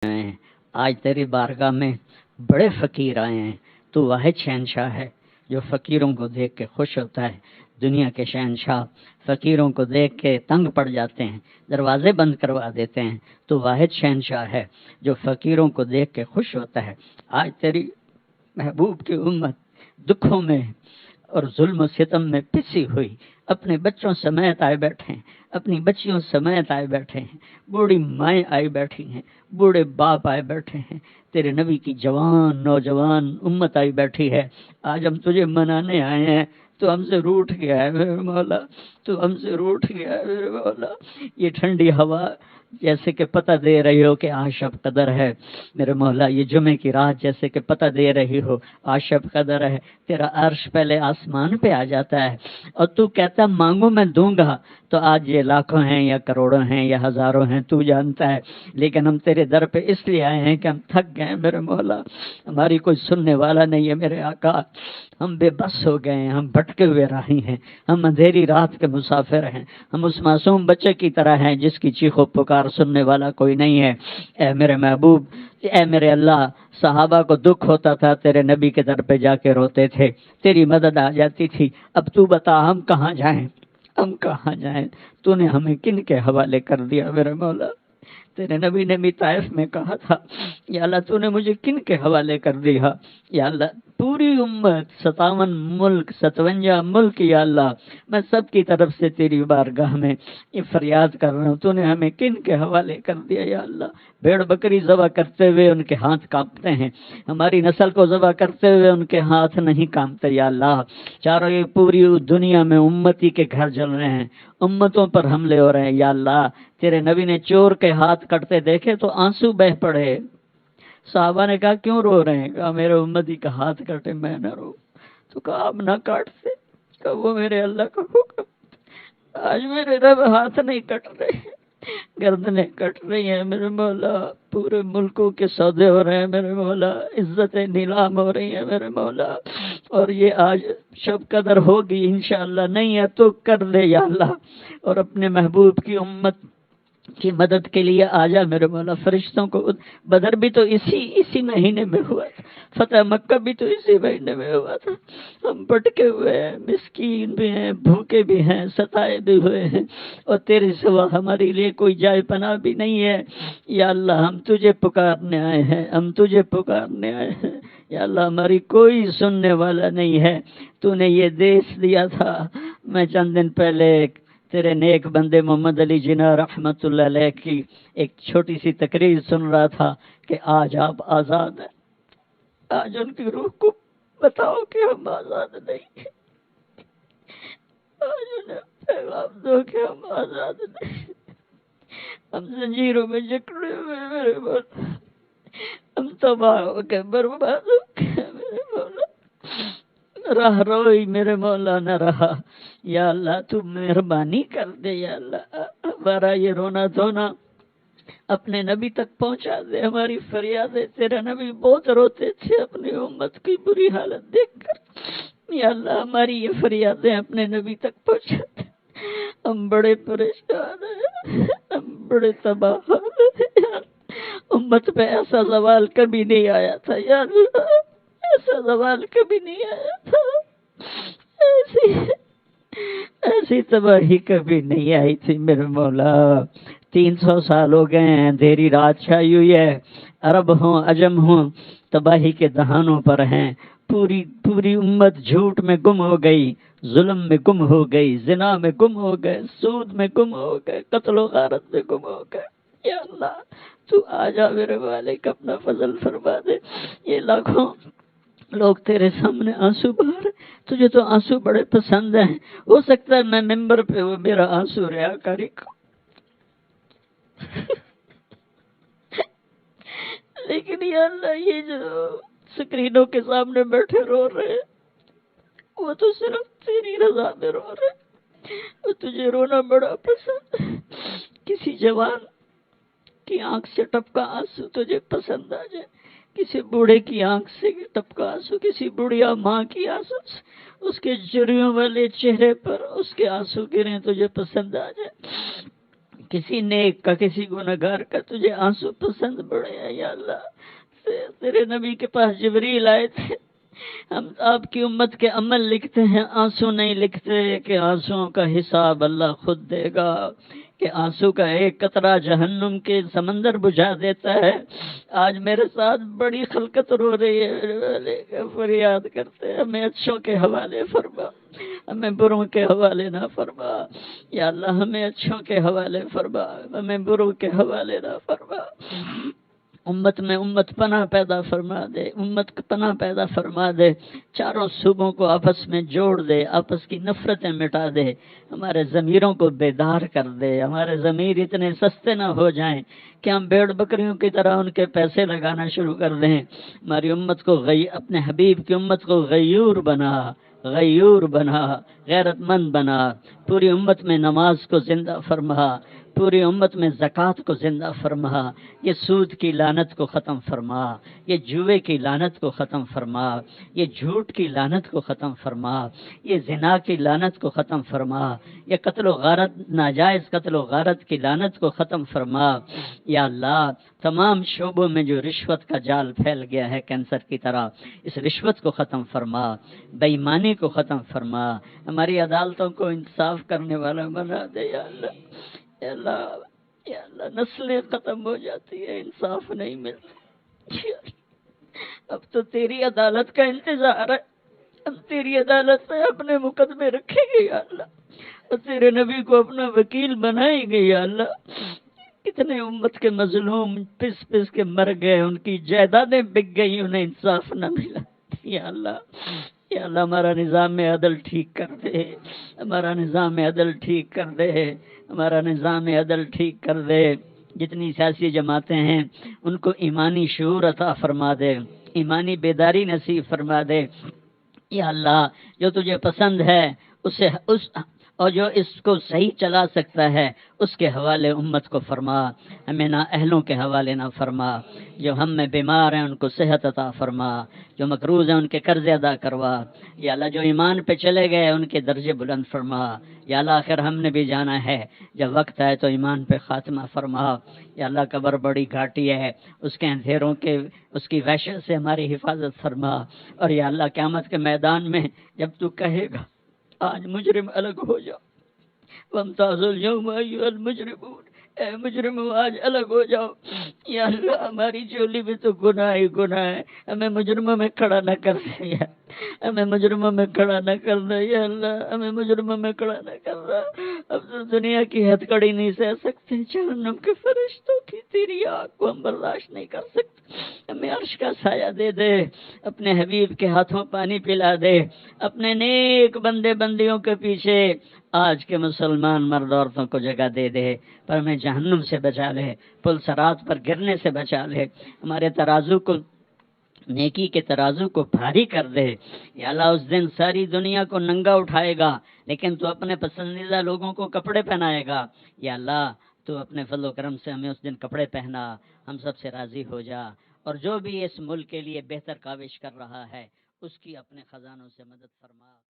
ہیں، آج تیری بارگاہ میں بڑے فقیر آئے ہیں، تو واحد شہنشاہ ہے جو فقیروں کو دیکھ کے خوش ہوتا ہے۔ دنیا کے شہنشاہ فقیروں کو دیکھ کے تنگ پڑ جاتے ہیں، دروازے بند کروا دیتے ہیں، تو واحد شہنشاہ ہے جو فقیروں کو دیکھ کے خوش ہوتا ہے۔ آج تیری محبوب کی امت دکھوں میں اور ظلم و ستم میں پسی ہوئی اپنے بچوں سمیت آئے بیٹھے ہیں، اپنی بچیوں سمیت آئے بیٹھے ہیں، بوڑھی مائیں آئی بیٹھی ہیں، بوڑھے باپ آئے بیٹھے ہیں، تیرے نبی کی جوان نوجوان امت آئی بیٹھی ہے۔ آج ہم تجھے منانے آئے ہیں، تو ہم سے روٹھ گیا ہے میرے مولا، تو ہم سے روٹھ گیا ہے میرے مولا۔ یہ ٹھنڈی ہوا جیسے کہ پتہ دے رہی ہو کہ آج شب قدر ہے میرے مولا، یہ جمعے کی رات جیسے کہ پتہ دے رہی ہو آج شب قدر ہے۔ تیرا عرش پہلے آسمان پہ آ جاتا ہے اور تو کہتا مانگو میں دوں گا، تو آج یہ لاکھوں ہیں یا کروڑوں ہیں یا ہزاروں ہیں تو جانتا ہے، لیکن ہم تیرے در پہ اس لیے آئے ہیں کہ ہم تھک گئے ہیں میرے مولا، ہماری کوئی سننے والا نہیں ہے میرے آقا، ہم بے بس ہو گئے ہیں، ہم بھٹکے ہوئے راہی ہیں، ہم اندھیری رات کے مسافر ہیں، ہم اس معصوم بچے کی طرح ہیں جس کی چیخ و پکار سننے والا کوئی نہیں ہے۔ اے میرے محبوب، اے میرے اللہ، صحابہ کو دکھ ہوتا تھا تیرے نبی کے در پہ جا کے روتے تھے، تیری مدد آ جاتی تھی۔ اب تو بتا ہم کہاں جائیں، ہم کہاں جائیں؟ تو نے ہمیں کن کے حوالے کر دیا میرے مولا؟ تیرے نبی نے بھی طائف میں کہا تھا یا اللہ تو نے مجھے کن کے حوالے کر دیا؟ یا اللہ پوری امت 57 ملک 57 ملک یا اللہ میں سب کی طرف سے تیری بارگاہ میں یہ فریاد کر رہا ہوں، تو نے ہمیں کن کے حوالے کر دیا یا اللہ؟ بھیڑ بکری ذبح کرتے ہوئے ان کے ہاتھ کانپتے ہیں، ہماری نسل کو ذبح کرتے ہوئے ان کے ہاتھ نہیں کانپتے یا اللہ۔ چاروں یہ پوری دنیا میں امتی کے گھر جل رہے ہیں، امتوں پر حملے ہو رہے ہیں یا اللہ۔ تیرے نبی نے چور کے ہاتھ کٹتے دیکھے تو آنسو بہ پڑے، صحابہ نے کہا کیوں رو رہے ہیں؟ کہا میرے امتی کا ہاتھ کٹے میں نہ رو، تو کہا آپ نہ کاٹتے، کہا وہ میرے اللہ کا حکم، آج میرے رب ہاتھ نہیں کٹ رہے، گردنیں کٹ رہی ہیں میرے مولا، پورے ملکوں کے سودے ہو رہے ہیں میرے مولا، عزتیں نیلام ہو رہی ہیں میرے مولا، اور یہ آج شب قدر ہوگی انشاءاللہ، نہیں ہے تو کر دے یا اللہ، اور اپنے محبوب کی امت کی مدد کے لیے آ جا میرے مولا۔ فرشتوں کو بدر بھی تو اسی مہینے میں ہوا تھا، فتح مکہ بھی تو اسی مہینے میں ہوا تھا، ہم بٹکے ہوئے ہیں، مسکین بھی ہیں، بھوکے بھی ہیں، ستائے بھی ہوئے ہیں، اور تیرے سوا ہمارے لیے کوئی جائے پناہ بھی نہیں ہے یا اللہ۔ ہم تجھے پکارنے آئے ہیں، ہم تجھے پکارنے آئے ہیں یا اللہ، ہماری کوئی سننے والا نہیں ہے۔ تو نے یہ دیش دیا تھا، میں چند دن پہلے تیرے نیک بندے محمد علی جناح رحمت اللہ علیہ کی ایک چھوٹی سی تقریر سن رہا تھا کہ آج آپ آزاد ہیں، آج ان کی روح کو بتاؤ کہ ہم آزاد نہیں ہیں، آج انہیں پیغام دو کہ ہم آزاد نہیں ہیں، ہم زنجیروں میں جکڑے ہوئے میرے مولا، ہم تباہ ہو کے برباد ہو گئے میرے مولا، راہ روئی میرے مولا نہ رہا یا اللہ، تو مہربانی کر دے یا اللہ، ہمارا یہ رونا دھونا اپنے نبی تک پہنچا دے، ہماری فریادیں، تیرا نبی بہت روتے تھے اپنی امت کی بری حالت دیکھ کر یا اللہ، ہماری یہ فریادیں اپنے نبی تک پہنچا دے، ہم بڑے پریشان ہیں، ہم بڑے تباہ ہیں یا اللہ، امت پہ ایسا زوال کبھی نہیں آیا تھا یا اللہ، ایسا زوال کبھی نہیں آیا تھا، ایسی تباہی کبھی نہیں آئی تھی میرے مولا۔ 300 سال ہو گئے ہیں، اندھیری رات چھائی ہوئی ہے، عرب ہوں عجم ہوں تباہی کے دہانوں پر ہیں، پوری امت جھوٹ میں گم ہو گئی، ظلم میں گم ہو گئی، زنا میں گم ہو گئے، سود میں گم ہو گئے، قتل و غارت میں گم ہو گئے یا اللہ، تو آجا میرے مالک، اپنا فضل فرما دے۔ یہ لاکھوں لوگ تیرے سامنے آنسو بہا رہے، تجھے تو آنسو بڑے پسند ہیں، ہو سکتا ہے میں ممبر پہ ہوں، میرا آنسو ریاکاری کو لیکن یا اللہ، یہ جو سکرینوں کے سامنے بیٹھے رو رہے ہیں، وہ تو صرف تیری رضا میں رو رہے ہیں، وہ تجھے رونا بڑا پسند ہے۔ کسی جوان کی آنکھ سے ٹپکا آنسو تجھے پسند آ جائے، کسی بوڑھے کی آنکھ سے ٹپکا آنسو، کسی بڑھیا ماں کی آنسو سے اس کے جریوں والے چہرے پر اس کے آنسو گریں تجھے پسند آ جائے، کسی نیک کا کسی گنہگار کا تجھے آنسو پسند پڑے ہیں یا اللہ۔ تیرے نبی کے پاس جبریل آئے تھے، ہم آپ کی امت کے عمل لکھتے ہیں، آنسو نہیں لکھتے کہ آنسوؤں کا حساب اللہ خود دے گا، کہ آنسو کا ایک قطرہ جہنم کے سمندر بجھا دیتا ہے۔ آج میرے ساتھ بڑی خلقت رو رہی ہے، فریاد کرتے ہیں ہمیں اچھوں کے حوالے فرما، ہمیں بروں کے حوالے نہ فرما یا اللہ، ہمیں اچھوں کے حوالے فرما، ہمیں بروں کے حوالے نہ فرما۔ امت میں امت پناہ پیدا فرما دے، امت پناہ پیدا فرما دے، چاروں صوبوں کو آپس میں جوڑ دے، آپس کی نفرتیں مٹا دے، ہمارے ضمیروں کو بیدار کر دے، ہمارے ضمیر اتنے سستے نہ ہو جائیں کہ ہم بھیڑ بکریوں کی طرح ان کے پیسے لگانا شروع کر دیں۔ ہماری امت کو اپنے حبیب کی امت کو غیور بنا، غیور بنا، غیرت مند بنا، پوری امت میں نماز کو زندہ فرما، پوری امت میں زکوٰۃ کو زندہ فرما، یہ سود کی لعنت کو ختم فرما، یہ جوئے کی لعنت کو ختم فرما، یہ جھوٹ کی لعنت کو ختم فرما، یہ زنا کی لعنت کو ختم فرما، یہ قتل و غارت، ناجائز قتل و غارت کی لعنت کو ختم فرما یا اللہ۔ تمام شعبوں میں جو رشوت کا جال پھیل گیا ہے کینسر کی طرح، اس رشوت کو ختم فرما، بے ایمانی کو ختم فرما، ہماری عدالتوں کو انصاف کرنے والا بنا دے یا اللہ۔ یا اللہ، یا اللہ، نسلیں ختم ہو جاتی ہے، انصاف نہیں ملتا، اب تو تیری عدالت کا انتظار ہے، ہم تیری عدالت میں اپنے مقدمے رکھیں گے یا اللہ، اور تیرے نبی کو اپنا وکیل بنائیں گے یا اللہ۔ کتنے امت کے مظلوم پس پس کے مر گئے، ان کی جائیدادیں بک گئی، انہیں انصاف نہ ملا یا اللہ۔ یا اللہ، ہمارا نظام عدل ٹھیک کر دے، ہمارا نظام عدل ٹھیک کر دے، ہمارا نظام عدل ٹھیک کر دے۔ جتنی سیاسی جماعتیں ہیں ان کو ایمانی شعور عطا فرما دے، ایمانی بیداری نصیب فرما دے یا اللہ۔ جو تجھے پسند ہے اسے اور جو اس کو صحیح چلا سکتا ہے اس کے حوالے امت کو فرما، ہمیں نہ اہلوں کے حوالے نہ فرما۔ جو ہم میں بیمار ہیں ان کو صحت عطا فرما، جو مقروض ہیں ان کے قرض ادا کروا یا اللہ، جو ایمان پہ چلے گئے ان کے درجے بلند فرما یا اللہ۔ آخر ہم نے بھی جانا ہے، جب وقت آئے تو ایمان پہ خاتمہ فرما یا اللہ۔ قبر بڑی گھاٹی ہے، اس کے اندھیروں کے، اس کی وحشت سے ہماری حفاظت فرما، اور یا اللہ قیامت کے میدان میں جب تو کہے گا آج مجرم الگ ہو جاؤ، وامتازوا اليوم ایھا المجرمون، اے مجرموں آج الگ ہو جاؤ یا اللہ۔ ہماری جولی میں تو گناہ ہی گناہ ہے، ہمیں مجرموں میں کھڑا نہ کر دے یا ہمیں مجرموں میں کھڑا نہ کر دے یا اللہ، ہمیں مجرموں میں کھڑا نہ کر دے۔ اب تو دنیا کی ہتھ کڑی نہیں سہ سکتے، جہنم کے فرشتوں کی تیری آگ کو ہم برداشت نہیں کر سکتے، ہمیں عرش کا سایہ دے دے، اپنے حبیب کے ہاتھوں پانی پلا دے، اپنے نیک بندے بندیوں کے پیچھے آج کے مسلمان مرد عورتوں کو جگہ دے دے، پر ہمیں جہنم سے بچا لے، پل صراط پر گرنے سے بچا لے، ہمارے ترازو کو، نیکی کے ترازو کو بھاری کر دے یا اللہ۔ اس دن ساری دنیا کو ننگا اٹھائے گا لیکن تو اپنے پسندیدہ لوگوں کو کپڑے پہنائے گا یا اللہ۔ تو اپنے فضل و کرم سے ہمیں اس دن کپڑے پہنا، ہم سب سے راضی ہو جا، اور جو بھی اس ملک کے لیے بہتر کاوش کر رہا ہے اس کی اپنے خزانوں سے مدد فرما۔